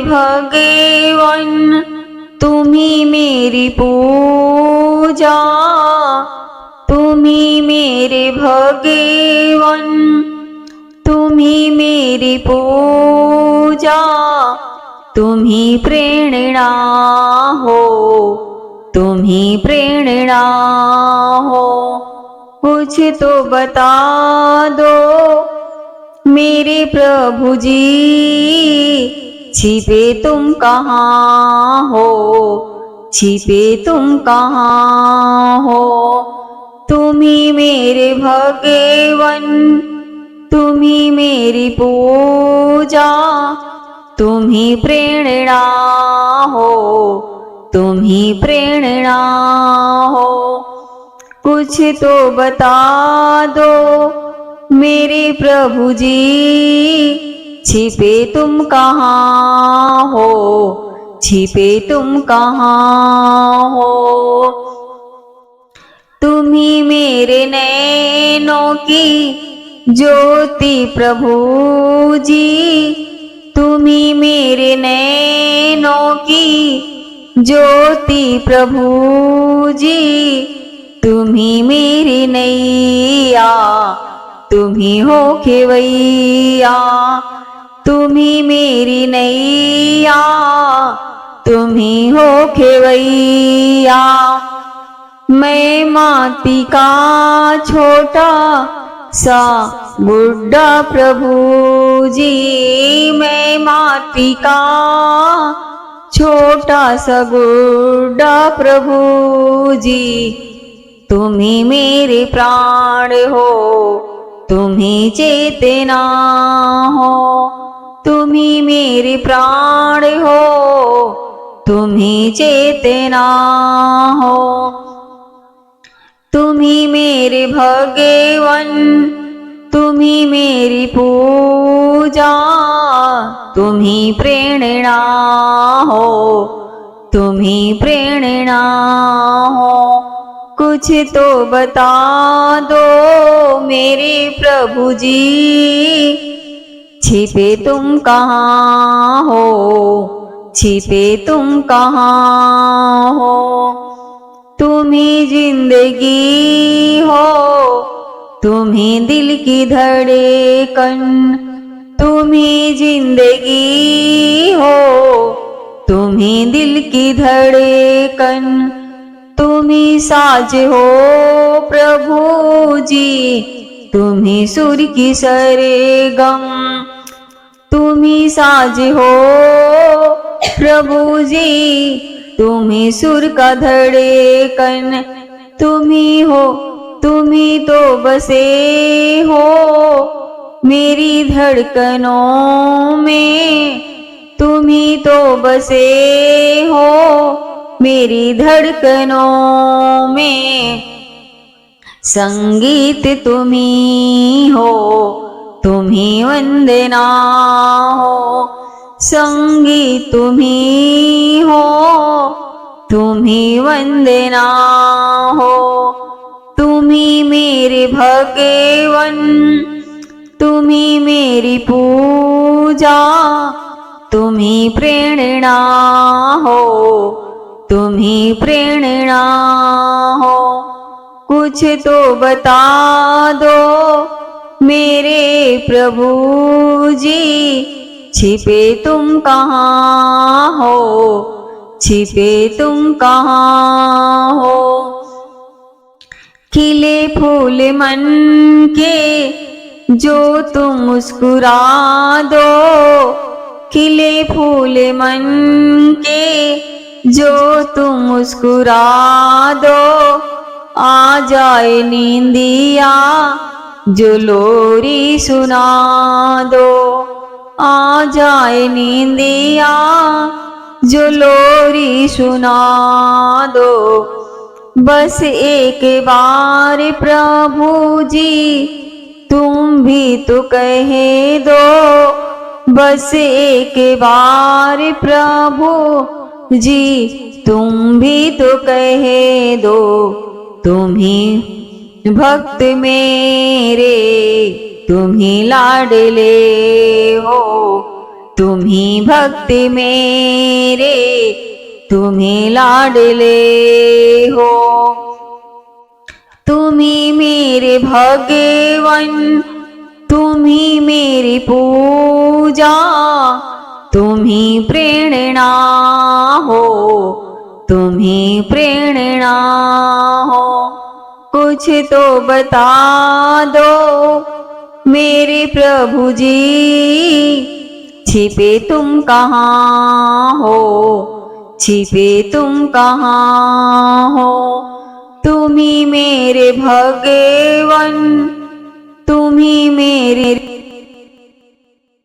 भगवन तुम्ही मेरी पूजा, तुम्ही मेरे भगवन तुम्ही मेरी पूजा, तुम्ही प्रेरणा हो, तुम्ही प्रेरणा हो। कुछ तो बता दो मेरे प्रभु जी, छिपे तुम कहाँ हो, छिपे तुम कहाँ हो। तुम्ही मेरे भगवन तुम्ही मेरी पूजा, तुम्ही प्रेरणा हो, तुम्ही प्रेरणा हो। कुछ तो बता दो मेरे प्रभु जी, छिपे तुम कहाँ हो, छिपे तुम कहाँ हो। तुम्ही मेरे नैनों की ज्योति प्रभु जी, तुम्ही मेरे नैनों की ज्योति प्रभु जी, तुम्ही मेरी नैया, तुम्ही हो खेवैया, तुम्ही मेरी नैया, तुम्ही हो खेवैया। मैं माटी का छोटा सा बुड्ढा प्रभु जी, मैं माटी का छोटा सा बुड्ढा प्रभु जी, तुम्ही मेरे प्राण हो, तुम्ही चेतना हो, तुम्ही मेरे प्राण हो, तुम्ही चेतना हो। तुम्ही मेरे भगवन तुम्ही मेरी पूजा, तुम्ही प्रेरणा हो, तुम्ही प्रेरणा हो। कुछ तो बता दो मेरे प्रभु जी, छिपे तुम कहाँ हो, छिपे तुम कहाँ हो। तुम्ही जिंदगी हो, तुम्ही दिल की धड़कन, तुम्ही जिंदगी हो, तुम्ही दिल की धड़कन, तुम्ही साज हो प्रभु जी, तुम्ही सुर की सरगम, तुम्ही साज हो प्रभु जी, तुम्ही सुर का धड़कन, तुम्ही हो, तुम्ही तो बसे हो मेरी धड़कनों में, तुम्ही तो बसे हो मेरी धड़कनों में। संगीत तुम्ही हो, तुम्ही वंदना हो, संगीत तुम्ही हो, तुम्ही वंदना हो। तुम्ही मेरे भगवन तुम्ही मेरी पूजा, तुम्ही प्रेरणा हो, तुम्ही प्रेरणा हो। कुछ तो बता दो मेरे प्रभु जी, छिपे तुम कहाँ हो, छिपे तुम कहाँ हो। खिले फूल मन के जो तुम मुस्कुरा दो, खिले फूल मन के जो तुम मुस्कुरा दो, आ जाए नींदिया जो लोरी सुना दो, आ जाए नींदिया जो लोरी सुना दो। बस एक बार प्रभु जी तुम भी तो कह दो, बस एक बार प्रभु जी तुम भी तो कह दो। तुम ही भक्त मेरे, तुम ही लाडले हो, तुम्ही भक्त मेरे, तुम्ही लाडले हो। तुम्ही मेरे भगवन, तुम्ही मेरी पूजा, तुम्ही प्रेरणा हो, तुम्ही प्रेरणा हो। कुछ तो बता दो मेरे प्रभु जी, छिपे तुम कहाँ हो, छिपे तुम कहाँ हो। तुम्ही मेरे भगवन, तुम्ही मेरे